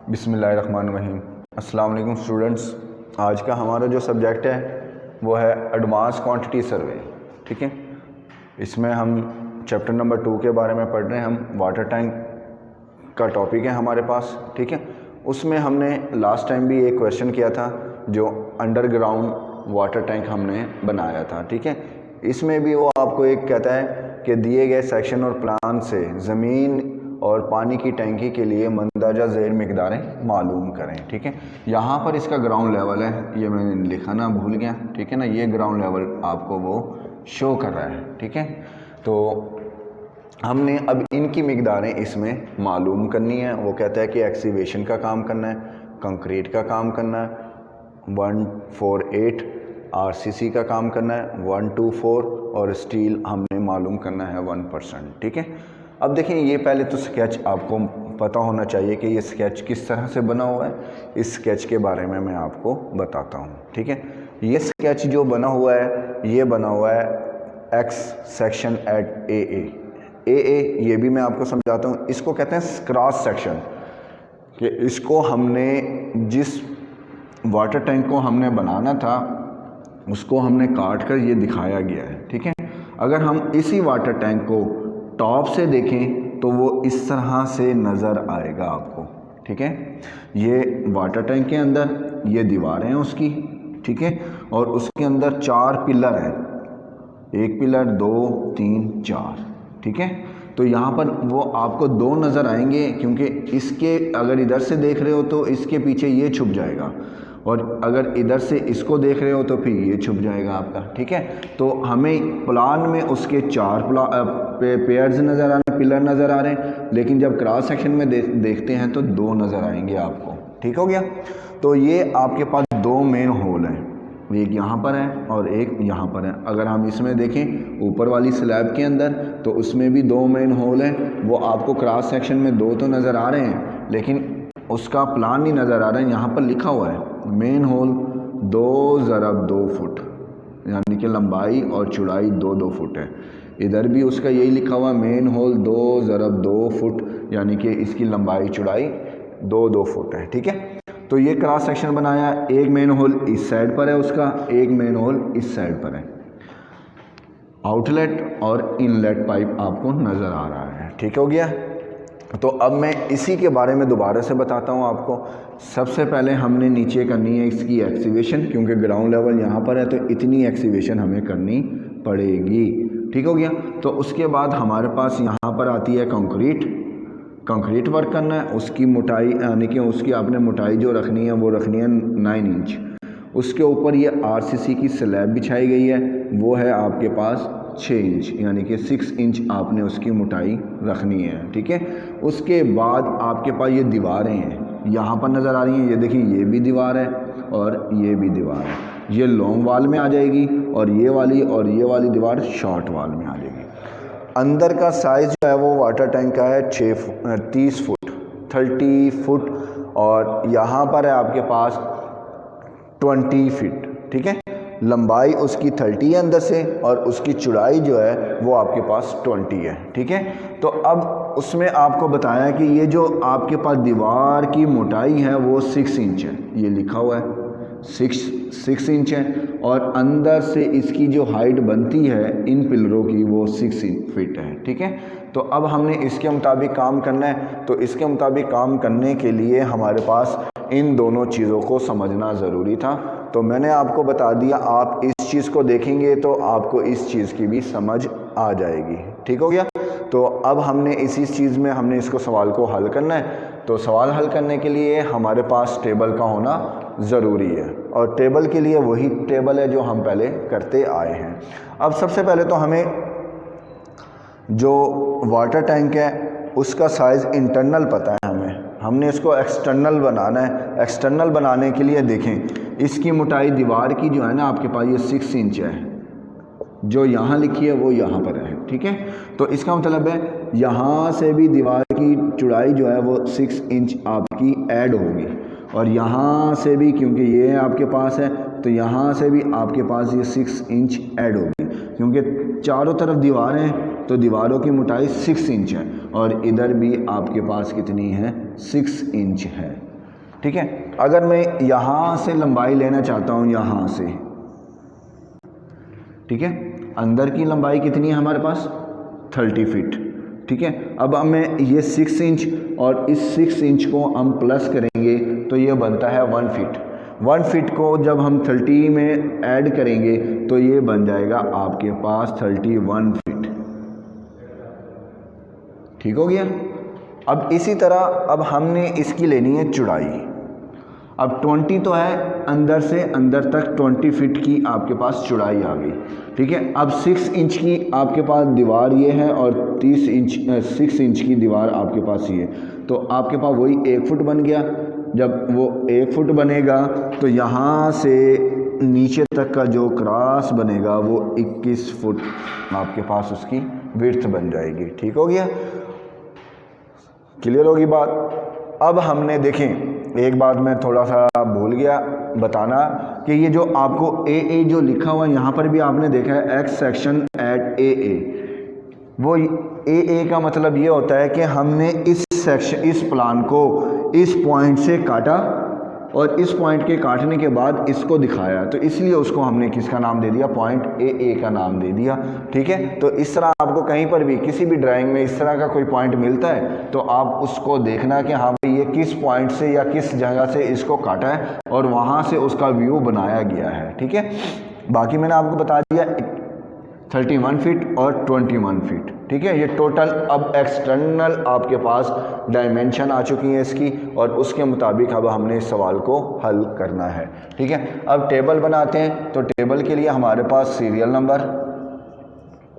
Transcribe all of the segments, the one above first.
बिस्मिल्लाहिर्रहमानिर्रहीम। अस्सलाम वालेकुम स्टूडेंट्स। आज का हमारा जो सब्जेक्ट है वो है एडवांस क्वांटिटी सर्वे। ठीक है, इसमें हम चैप्टर नंबर 2 के बारे में पढ़ रहे हैं। हम वाटर टैंक का टॉपिक है हमारे पास। ठीक है, उसमें हमने लास्ट टाइम भी एक क्वेश्चन किया था जो अंडरग्राउंड वाटर टैंक हमने बनाया था। ठीक है, इसमें भी वो आपको एक कहता है कि दिए गए सेक्शन और प्लान से ज़मीन और पानी की टैंकी के लिए मंदाजा ज़ेर मिकदारें मालूम करें। ठीक है, यहाँ पर इसका ग्राउंड लेवल है, ये मैंने लिखा ना भूल गया। ठीक है ना, ये ग्राउंड लेवल आपको वो शो कर रहा है। ठीक है, तो हमने अब इनकी मिकदारें इसमें मालूम करनी है। वो कहता है कि एक्सीवेशन का काम करना है, कंक्रीट का काम करना है 148, आरसीसी का काम करना है 124 और स्टील हमने मालूम करना है 1%। ठीक है, अब देखें, ये पहले तो स्केच आपको पता होना चाहिए कि ये स्केच किस तरह से बना हुआ है। इस स्केच के बारे में मैं आपको बताता हूँ। ठीक है, ये स्केच जो बना हुआ है ये बना हुआ है एक्स सेक्शन एट ए ये भी मैं आपको समझाता हूँ। इसको कहते हैं क्रॉस सेक्शन, कि इसको हमने जिस वाटर टैंक को हमने बनाना था उसको हमने काट कर ये दिखाया गया है। ठीक है, अगर हम इसी वाटर टैंक को टॉप से देखें तो वो इस तरह से नज़र आएगा आपको। ठीक है, ये वाटर टैंक के अंदर ये दीवारें हैं उसकी। ठीक है, और उसके अंदर 4 पिलर हैं, 1 पिलर 2 3 4। ठीक है, तो यहाँ पर वो आपको 2 नज़र आएंगे, क्योंकि इसके अगर इधर से देख रहे हो तो इसके पीछे ये छुप जाएगा, और अगर इधर से इसको देख रहे हो तो फिर ये छुप जाएगा आपका। ठीक है, तो हमें प्लान में उसके 4 पेयर्स नज़र आ रहे हैं, पिलर नज़र आ रहे हैं, लेकिन जब क्रॉस सेक्शन में देखते हैं तो 2 नज़र आएंगे आपको। ठीक हो गया, तो ये आपके पास 2 मेन होल हैं, एक यहाँ पर है और एक यहाँ पर है। अगर हम इसमें देखें ऊपर वाली स्लैब के अंदर तो उसमें भी 2 मेन होल हैं। वो आपको क्रॉस सेक्शन में 2 तो नज़र आ रहे हैं, लेकिन उसका प्लान नहीं नज़र आ रहा है। यहाँ पर लिखा हुआ है मेन होल 2 फुट, यानी कि लंबाई और चौड़ाई 2 फुट है। इधर भी उसका यही लिखा हुआ मेन होल 2 फुट, यानी कि इसकी लंबाई चौड़ाई 2 फुट है। ठीक है, तो ये क्रॉस सेक्शन बनाया, एक मेन होल इस साइड पर है उसका, एक मेन होल इस साइड पर है। आउटलेट और इनलेट पाइप आपको नज़र आ रहा है। ठीक हो गया, तो अब मैं इसी के बारे में दोबारा से बताता हूँ आपको। सबसे पहले हमने नीचे करनी है इसकी एक्सीवेशन, क्योंकि ग्राउंड लेवल यहाँ पर है तो इतनी एक्सीवेशन हमें करनी पड़ेगी। ठीक हो गया, तो उसके बाद हमारे पास यहाँ पर आती है कंक्रीट वर्क करना है। उसकी मोटाई यानी कि उसकी आपने मोटाई जो रखनी है वो रखनी है 9 इंच। उसके ऊपर ये आरसीसी की स्लैब बिछाई गई है, वो है आपके पास 6 इंच, यानी कि 6 इंच आपने उसकी मोटाई रखनी है। ठीक है, उसके बाद आपके पास ये दीवारें हैं, यहाँ पर नज़र आ रही हैं, ये देखिए, ये भी दीवार है और ये भी दीवार है। ये लॉन्ग वाल में आ जाएगी और ये वाली दीवार शॉर्ट वाल में आ जाएगी। अंदर का साइज़ जो है वो वाटर टैंक का है 30 फुट, और यहाँ पर है आपके पास 20 फीट। ठीक है, लंबाई उसकी 30 है अंदर से, और उसकी चौड़ाई जो है वो आपके पास 20 है। ठीक है, तो अब उसमें आपको बताया कि ये जो आपके पास दीवार की मोटाई है वो 6 इंच है, ये लिखा हुआ है 6 इंच है, और अंदर से इसकी जो हाइट बनती है इन पिलरों की वो 6 फीट है। ठीक है, तो अब हमने इसके मुताबिक काम करना है। तो इसके मुताबिक काम करने के लिए हमारे पास इन दोनों चीज़ों को समझना ज़रूरी था। तो मैंने आपको बता दिया, आप इस चीज़ को देखेंगे तो आपको इस चीज़ की भी समझ आ जाएगी। ठीक हो गया, तो अब हमने इसी चीज़ में हमने इसको सवाल को हल करना है। तो सवाल हल करने के लिए हमारे पास टेबल का होना ज़रूरी है, और टेबल के लिए वही टेबल है जो हम पहले करते आए हैं। अब सबसे पहले तो हमें जो वाटर टैंक है उसका साइज़ इंटरनल पता है हमने इसको एक्सटर्नल बनाना है। एक्सटर्नल बनाने के लिए देखें, इसकी मोटाई दीवार की जो है ना आपके पास ये 6 इंच है, जो यहाँ लिखी है वो यहाँ पर है। ठीक है, तो इसका मतलब है यहाँ से भी दीवार की चौड़ाई जो है वो 6 इंच आपकी ऐड होगी, और यहाँ से भी, क्योंकि ये आपके पास है तो यहाँ से भी आपके पास ये 6 इंच ऐड होगी, क्योंकि चारों तरफ दीवारें हैं तो दीवारों की मोटाई 6 इंच है, और इधर भी आपके पास कितनी है 6 इंच है। ठीक है। अगर मैं यहाँ से लंबाई लेना चाहता हूँ, यहाँ से, ठीक है, अंदर की लंबाई कितनी है हमारे पास 30 फीट, ठीक है। अब हमें ये 6 इंच और इस 6 इंच को हम प्लस करेंगे तो ये बनता है 1 फीट। 1 फीट को जब हम 30 में ऐड करेंगे तो ये बन जाएगा आपके पास 31 फीट, ठीक हो गया। अब इसी तरह अब हमने इसकी लेनी है चौड़ाई। अब 20 तो है, अंदर से अंदर तक 20 फीट की आपके पास चौड़ाई आ गई, ठीक है। अब 6 इंच की आपके पास दीवार ये है और 6 इंच की दीवार आपके पास ये, तो आपके पास वही 1 फुट बन गया। जब वो 1 फुट बनेगा तो यहाँ से नीचे तक का जो क्रॉस बनेगा वो 21 फुट आपके पास उसकी विड्थ बन जाएगी, ठीक हो गया। क्लियर होगी बात। अब हमने देखें, एक बात मैं थोड़ा सा भूल गया बताना कि ये जो आपको ए जो लिखा हुआ है यहाँ पर भी आपने देखा है एक्स सेक्शन एट ए, वो ए का मतलब ये होता है कि हमने इस सेक्शन, इस प्लान को इस पॉइंट से काटा और इस पॉइंट के काटने के बाद इसको दिखाया, तो इसलिए उसको हमने किसका नाम दे दिया, पॉइंट ए का नाम दे दिया, ठीक है। तो इस तरह आपको कहीं पर भी किसी भी ड्राइंग में इस तरह का कोई पॉइंट मिलता है तो आप उसको देखना कि हाँ भाई ये किस पॉइंट से या किस जगह से इसको काटा है और वहाँ से उसका व्यू बनाया गया है, ठीक है। बाकी मैंने आपको बता दिया 31 फीट और 21 फीट, ठीक है। ये टोटल अब एक्सटर्नल आपके पास डायमेंशन आ चुकी हैं इसकी और उसके मुताबिक अब हमने इस सवाल को हल करना है, ठीक है। अब टेबल बनाते हैं, तो टेबल के लिए हमारे पास सीरियल नंबर,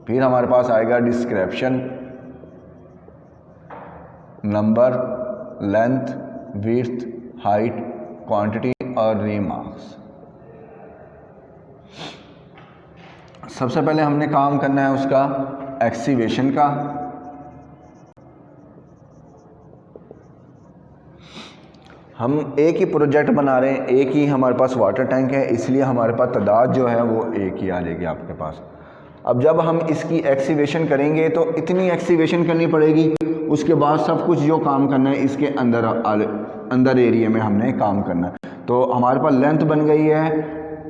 फिर हमारे पास आएगा description, number, length, width, height, quantity और रीमार्क्स। सबसे पहले हमने काम करना है उसका एक्सीवेशन का। हम एक ही प्रोजेक्ट बना रहे हैं, एक ही हमारे पास वाटर टैंक है, इसलिए हमारे पास तादाद जो है वो एक ही आ जाएगी आपके पास। अब जब हम इसकी एक्सीवेशन करेंगे तो इतनी एक्सीवेशन करनी पड़ेगी, उसके बाद सब कुछ जो काम करना है इसके अंदर एरिया में हमने काम करना है। तो हमारे पास लेंथ बन गई है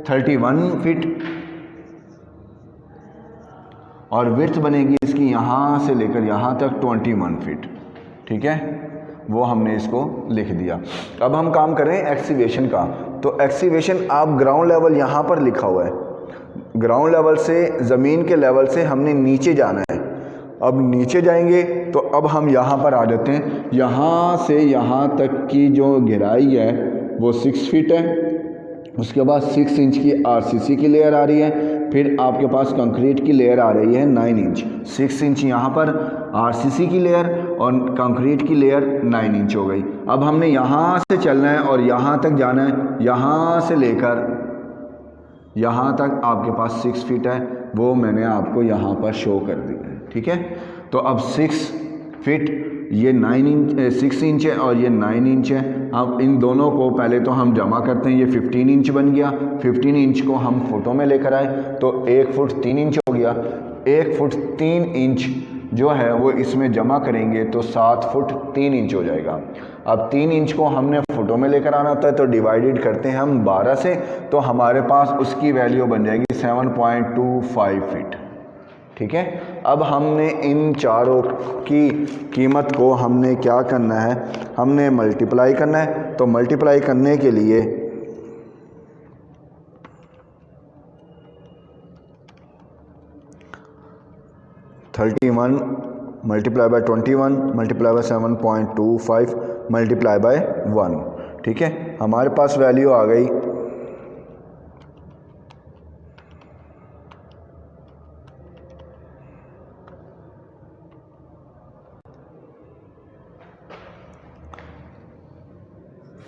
31 फीट और विड्थ बनेगी इसकी यहाँ से लेकर यहाँ तक 21 फीट, ठीक है। वो हमने इसको लिख दिया। अब हम काम कर रहे हैं एक्सीवेशन का। तो एक्सीवेशन आप ग्राउंड लेवल यहाँ पर लिखा हुआ है, ग्राउंड लेवल से ज़मीन के लेवल से हमने नीचे जाना है। अब नीचे जाएंगे तो अब हम यहाँ पर आ जाते हैं, यहाँ से यहाँ तक की जो गहराई है वो 6 फीट है। उसके बाद 6 इंच की आरसीसी की लेयर आ रही है, फिर आपके पास कंक्रीट की लेयर आ रही है 9 इंच। 6 इंच यहाँ पर आरसीसी की लेयर और कंक्रीट की लेयर 9 इंच हो गई। अब हमने यहाँ से चलना है और यहाँ तक जाना है, यहाँ से लेकर यहाँ तक आपके पास 6 फीट है, वो मैंने आपको यहाँ पर शो कर दिया है, ठीक है। तो अब 6 फीट ये 6 इंच है और ये 9 इंच है। अब इन दोनों को पहले तो हम जमा करते हैं, ये 15 इंच बन गया। 15 इंच को हम फुटों में लेकर आए तो 1 फुट 3 इंच हो गया। 1 फुट 3 इंच जो है वो इसमें जमा करेंगे तो 7 फुट 3 इंच हो जाएगा। अब 3 इंच को हमने फुटों में लेकर आना होता है तो डिवाइडेड करते हैं हम 12 से, तो हमारे पास उसकी वैल्यू बन जाएगी 7.25 फीट, ठीक है। अब हमने इन चारों की कीमत को हमने क्या करना है, हमने मल्टीप्लाई करना है। तो मल्टीप्लाई करने के लिए (31 multiply by 21 multiply by 7.25 multiply by 1), ठीक है। हमारे पास वैल्यू आ गई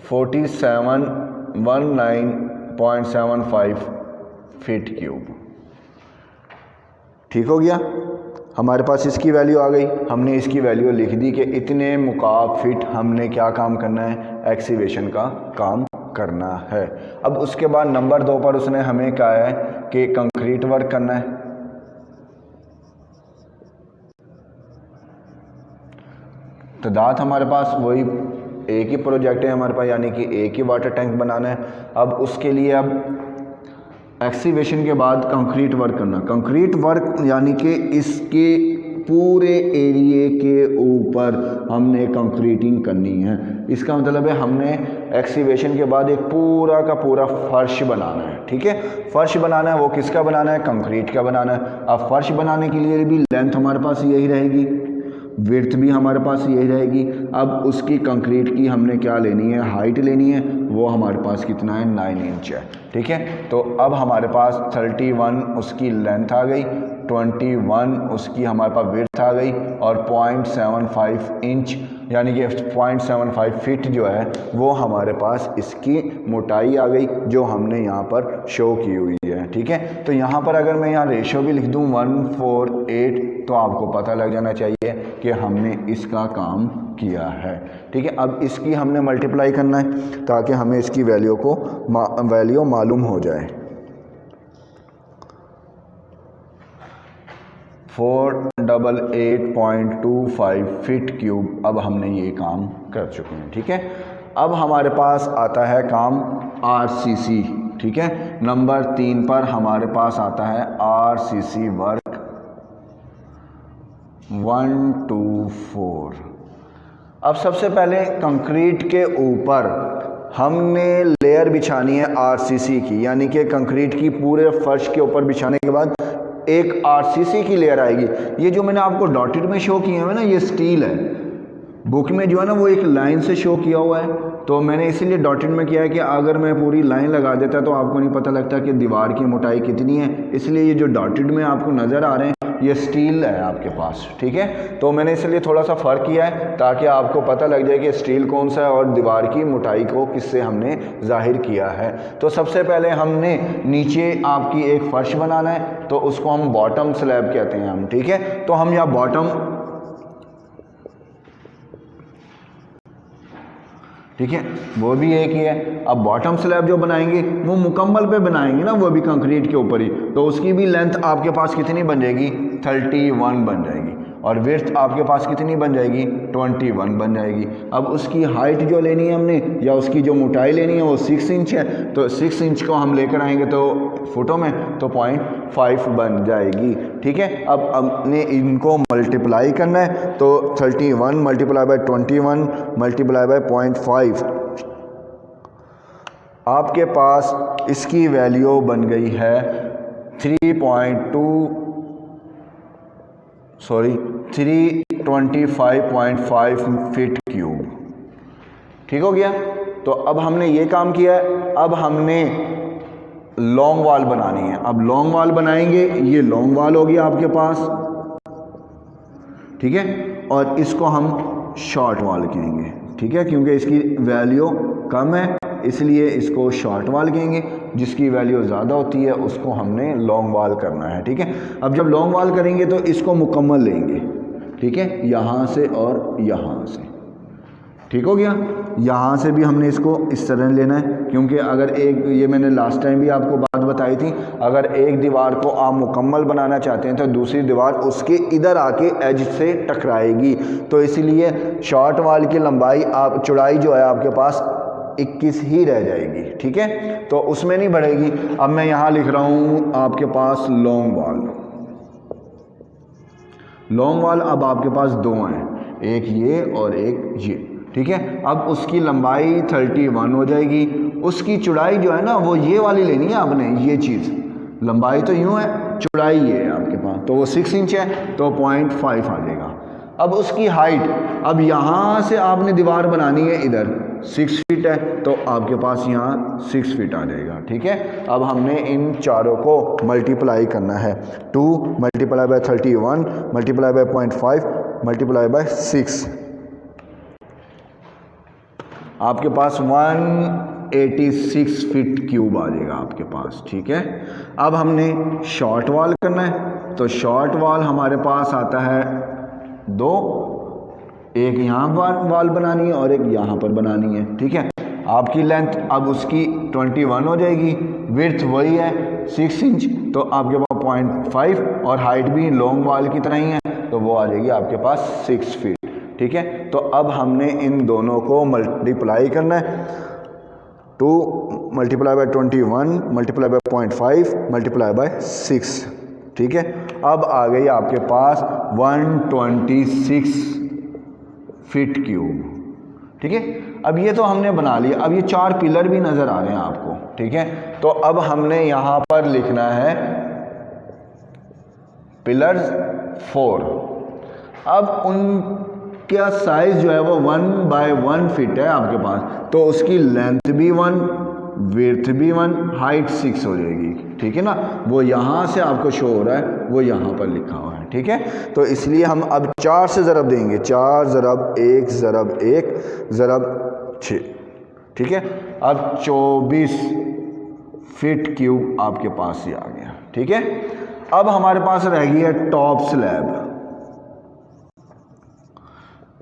4719.75 फीट क्यूब, ठीक हो गया। हमारे पास इसकी वैल्यू आ गई, हमने इसकी वैल्यू लिख दी कि इतने मुकाब फिट हमने क्या काम करना है, एक्सीवेशन का काम करना है। अब उसके बाद नंबर 2 पर उसने हमें कहा है कि कंक्रीट वर्क करना है। तादाद हमारे पास वही एक ही प्रोजेक्ट है हमारे पास, यानी कि एक ही वाटर टैंक बनाना है। अब उसके लिए अब एक्सीवेशन के बाद कंक्रीट वर्क करना। कंक्रीट वर्क यानी कि इसके पूरे एरिए के ऊपर हमने कंक्रीटिंग करनी है। इसका मतलब है हमने एक्सीवेशन के बाद एक पूरा का पूरा फर्श बनाना है, ठीक है। फर्श बनाना है, वो किसका बनाना है? कंक्रीट का बनाना है। अब फर्श बनाने के लिए भी लेंथ हमारे पास यही रहेगी, विड्थ भी हमारे पास यही रहेगी। अब उसकी कंक्रीट की हमने क्या लेनी है? हाइट लेनी है। वो हमारे पास कितना है? 9 इंच है, ठीक है। तो अब हमारे पास 31 उसकी लेंथ आ गई, 21 उसकी हमारे पास विड्थ आ गई और 0.75 इंच यानी कि 0.75 फीट जो है वो हमारे पास इसकी मोटाई आ गई, जो हमने यहाँ पर शो की हुई है, ठीक है। तो यहाँ पर अगर मैं यहाँ रेशो भी लिख दूँ 148 तो आपको पता लग जाना चाहिए कि हमने इसका काम किया है, ठीक है। अब इसकी हमने मल्टीप्लाई करना है ताकि हमें इसकी वैल्यू मालूम हो जाए। 488.25 फीट क्यूब। अब हमने ये काम कर चुके हैं, ठीक है। अब हमारे पास आता है काम RCC, ठीक है। नंबर 3 पर हमारे पास आता है RCC वर्क 124। अब सबसे पहले कंक्रीट के ऊपर हमने लेयर बिछानी है RCC की, यानी कि कंक्रीट की पूरे फर्श के ऊपर बिछाने के बाद एक RCC की लेयर आएगी। ये जो मैंने आपको डॉटेड में शो किए हैं ना, ये स्टील है। बुक में जो है ना वो एक लाइन से शो किया हुआ है, तो मैंने इसीलिए डॉटेड में किया है कि अगर मैं पूरी लाइन लगा देता तो आपको नहीं पता लगता कि दीवार की मोटाई कितनी है। इसलिए ये जो डॉटेड में आपको नज़र आ रहे हैं ये स्टील है आपके पास, ठीक है। तो मैंने इसलिए थोड़ा सा फ़र्क किया है ताकि आपको पता लग जाए कि स्टील कौन सा है और दीवार की मोटाई को किससे हमने जाहिर किया है। तो सबसे पहले हमने नीचे आपकी एक फर्श बनाना है, तो उसको हम बॉटम स्लैब कहते हैं हम, ठीक है। तो हम यहाँ बॉटम, ठीक है, वो भी एक ही है। अब बॉटम स्लैब जो बनाएंगे वो मुकम्मल पे बनाएंगे ना, वो भी कंक्रीट के ऊपर ही, तो उसकी भी लेंथ आपके पास कितनी बन जाएगी? 31 बन जाएगी। और विड्थ आपके पास कितनी बन जाएगी? 21 बन जाएगी। अब उसकी हाइट जो लेनी है हमने, या उसकी जो मोटाई लेनी है वो 6 इंच है, तो 6 इंच को हम लेकर आएंगे तो फुटों में, तो 0.5 बन जाएगी, ठीक है। अब हमने इनको मल्टीप्लाई करना है, तो 31 मल्टीप्लाई बाय 21 मल्टीप्लाई बाय 0.5, आपके पास इसकी वैल्यू बन गई है 325.5 फीट क्यूब, ठीक हो गया। तो अब हमने ये काम किया है। अब हमने लॉन्ग वॉल बनानी है। अब लॉन्ग वॉल बनाएंगे, ये लॉन्ग वॉल होगी आपके पास, ठीक है। और इसको हम शॉर्ट वॉल कहेंगे, ठीक है, क्योंकि इसकी वैल्यू कम है इसलिए इसको शॉर्ट वॉल कहेंगे। जिसकी वैल्यू ज़्यादा होती है उसको हमने लॉन्ग वॉल करना है, ठीक है। अब जब लॉन्ग वॉल करेंगे तो इसको मुकम्मल लेंगे, ठीक है, यहाँ से और यहाँ से, ठीक हो गया। यहाँ से भी हमने इसको इस तरह लेना है, क्योंकि अगर एक, ये मैंने लास्ट टाइम भी आपको बात बताई थी, अगर एक दीवार को आप मुकम्मल बनाना चाहते हैं तो दूसरी दीवार उसके इधर आके एज से टकराएगी। तो इसीलिए शॉर्ट वॉल की लंबाई चौड़ाई जो है आपके पास 21 ही रह जाएगी, ठीक है, तो उसमें नहीं बढ़ेगी। अब मैं यहाँ लिख रहा हूँ आपके पास लॉन्ग वॉल। लॉन्ग वॉल अब आपके पास दो हैं, एक ये और एक ये, ठीक है। अब उसकी लंबाई 31 हो जाएगी, उसकी चौड़ाई जो है ना वो ये वाली लेनी है आपने, ये चीज़। लंबाई तो यूँ है, चौड़ाई ये है आपके पास, तो वो 6 इंच है, तो 0.5 आ जाएगा। अब उसकी हाइट, अब यहाँ से आपने दीवार बनानी है, इधर 6 फीट है, तो आपके पास यहाँ 6 फीट आ जाएगा, ठीक है। अब हमने इन चारों को मल्टीप्लाई करना है, 2 multiply by 31 multiply by 0.5 multiply by 6, आपके पास 186 फीट क्यूब आ जाएगा आपके पास, ठीक है। अब हमने शॉर्ट वॉल करना है, तो शॉर्ट वॉल हमारे पास आता है 2, एक यहाँ वॉल बनानी है और एक यहाँ पर बनानी है, ठीक है। आपकी लेंथ अब उसकी 21 हो जाएगी, विड्थ वही है 6 इंच, तो आपके पास 0.5 और हाइट भी लॉन्ग वॉल की तरह ही है, तो वो आ जाएगी आपके पास 6 फीट, ठीक है। तो अब हमने इन दोनों को मल्टीप्लाई करना है, 2 multiply by 21 multiply by 0.5 multiply by 6, ठीक है। अब आ गई आपके पास 126 फीट क्यूब, ठीक है। अब ये तो हमने बना लिया। अब ये 4 पिलर भी नज़र आ रहे हैं आपको, ठीक है। तो अब हमने यहाँ पर लिखना है पिलर्स 4। अब उनका साइज जो है वो 1/1 फीट है आपके पास, तो उसकी लेंथ भी 1, विड्थ भी 1, हाइट 6 हो जाएगी, ठीक है ना। वो यहाँ से आपको शो हो रहा है, वो यहाँ पर लिखा हुआ है, ठीक है। तो इसलिए हम अब 4 से ज़रब देंगे, 4 ज़रब 1 ज़रब 1 ज़रब 6, ठीक है। अब 24 फीट क्यूब आपके पास ही आ गया, ठीक है। अब हमारे पास रह गई है टॉप स्लैब,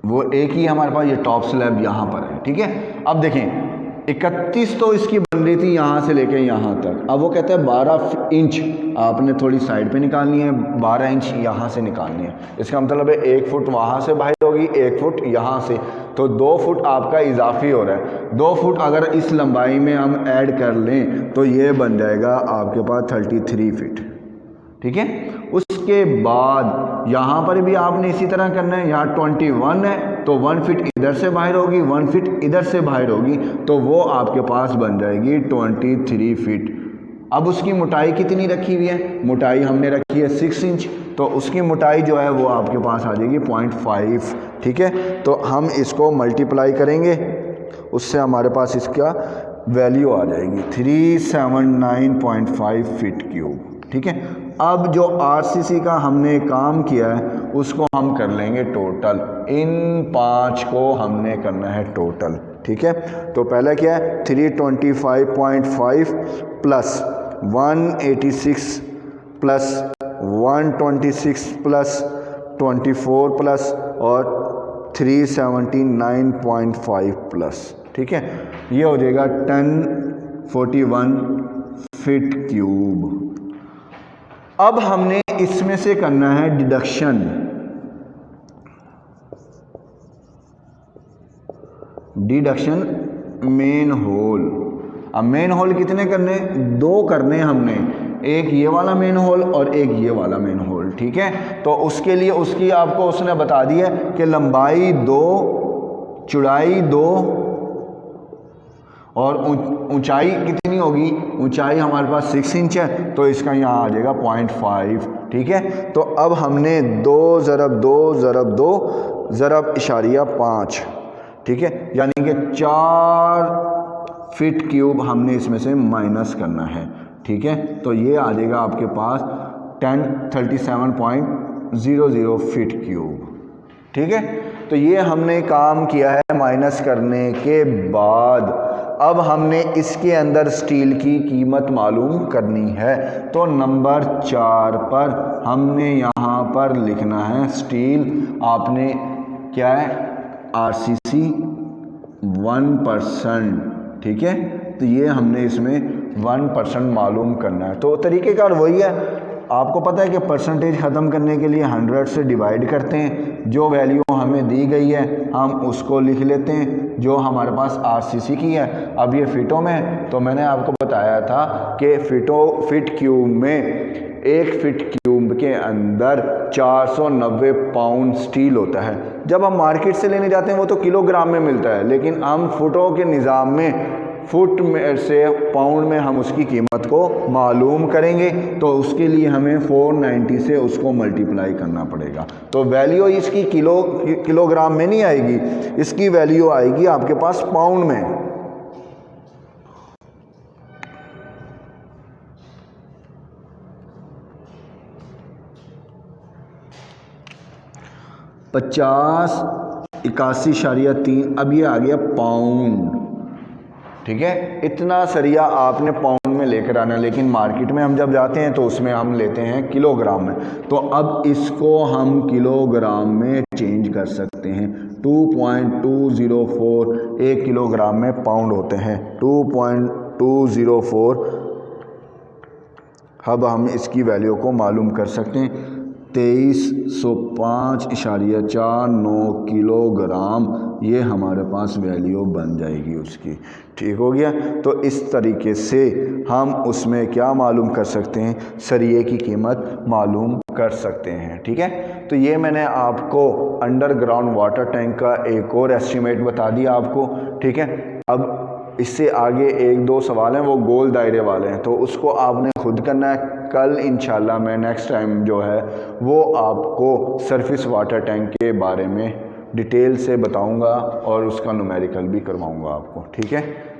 वो एक ही हमारे पास ये टॉप स्लैब यहाँ पर है, ठीक है। अब देखें 31 तो इसकी बन रही थी यहाँ से लेके यहाँ तक। अब वो कहता है 12 इंच आपने थोड़ी साइड पे निकालनी है, 12 इंच यहाँ से निकालनी है। इसका मतलब है 1 फुट वहाँ से बाहर होगी, 1 फुट यहाँ से, तो 2 फुट आपका इजाफी हो रहा है। 2 फुट अगर इस लंबाई में हम ऐड कर लें तो ये बन जाएगा आपके पास 33 फीट, ठीक है। उसके बाद यहाँ पर भी आपने इसी तरह करना है। यहाँ 21 है तो 1 फीट इधर से बाहर होगी, 1 फीट इधर से बाहर होगी, तो वो आपके पास बन जाएगी 23 फीट। अब उसकी मोटाई कितनी रखी हुई है? मोटाई हमने रखी है 6 इंच, तो उसकी मोटाई जो है वो आपके पास आ जाएगी 0.5, ठीक है। तो हम इसको मल्टीप्लाई करेंगे, उससे हमारे पास इसका वैल्यू आ जाएगी 379.5 फीट क्यूब, ठीक है। अब जो आरसीसी का हमने काम किया है उसको हम कर लेंगे टोटल, इन 5 को हमने करना है टोटल, ठीक है। तो पहला क्या है 325.5 प्लस 186 प्लस 126 प्लस 24 प्लस और 379.5 प्लस, ठीक है। ये हो जाएगा 1041 फीट क्यूब। अब हमने इसमें से करना है डिडक्शन। Deduction main whole. अब मेन होल कितने करने? 2 करने हमने, एक ये वाला मेन होल और एक ये वाला मेन होल, ठीक है। तो उसके लिए उसकी आपको उसने बता दिया कि लंबाई 2, चौड़ाई 2 और ऊंचाई कितनी होगी? ऊंचाई हमारे पास 6 इंच है, तो इसका यहाँ आ जाएगा 0.5, ठीक है। तो अब हमने 2 ज़रब 2 ज़रब 2 ज़रब इशारिया 5, ठीक है, यानी कि 4 फीट क्यूब हमने इसमें से माइनस करना है, ठीक है। तो ये आ जाएगा आपके पास 1037.00 फीट क्यूब, ठीक है। तो ये हमने काम किया है माइनस करने के बाद। अब हमने इसके अंदर स्टील की कीमत मालूम करनी है, तो नंबर 4 पर हमने यहाँ पर लिखना है स्टील, आपने क्या है आरसीसी 1%, ठीक है। तो ये हमने इसमें 1% मालूम करना है। तो तरीक़ेकार वही है, आपको पता है कि परसेंटेज ख़त्म करने के लिए 100 से डिवाइड करते हैं, जो वैल्यू हमें दी गई है हम उसको लिख लेते हैं जो हमारे पास आरसीसी की है। अब ये फिटों में है, तो मैंने आपको बताया था कि फिट क्यूब में 1 फिट क्यूब के अंदर 490 पाउंड स्टील होता है। जब हम मार्केट से लेने जाते हैं वो तो किलोग्राम में मिलता है, लेकिन हम फुटों के निज़ाम में फुट में से पाउंड में हम उसकी कीमत को मालूम करेंगे, तो उसके लिए हमें 490 से उसको मल्टीप्लाई करना पड़ेगा। तो वैल्यू इसकी किलोग्राम में नहीं आएगी, इसकी वैल्यू आएगी आपके पास पाउंड में। पचास 81.3, अब ये आ गया पाउंड, ठीक है। इतना सरिया आपने पाउंड में लेकर आना, लेकिन मार्केट में हम जब जाते हैं तो उसमें हम लेते हैं किलोग्राम में। तो अब इसको हम किलोग्राम में चेंज कर सकते हैं। 2.204 1 किलोग्राम में पाउंड होते हैं, 2.204। अब हम इसकी वैल्यू को मालूम कर सकते हैं। 2305.49 किलोग्राम, ये हमारे पास वैल्यू बन जाएगी उसकी। ठीक हो गया। तो इस तरीके से हम उसमें क्या मालूम कर सकते हैं, सरिये की कीमत मालूम कर सकते हैं। ठीक है। तो ये मैंने आपको अंडरग्राउंड वाटर टैंक का एक और एस्टीमेट बता दिया आपको। ठीक है। अब इससे आगे एक दो सवाल हैं, वो गोल दायरे वाले हैं, तो उसको आपने खुद करना है। कल इंशाल्लाह मैं नेक्स्ट टाइम जो है वो आपको सरफेस वाटर टैंक के बारे में डिटेल से बताऊंगा और उसका न्यूमेरिकल भी करवाऊंगा आपको। ठीक है।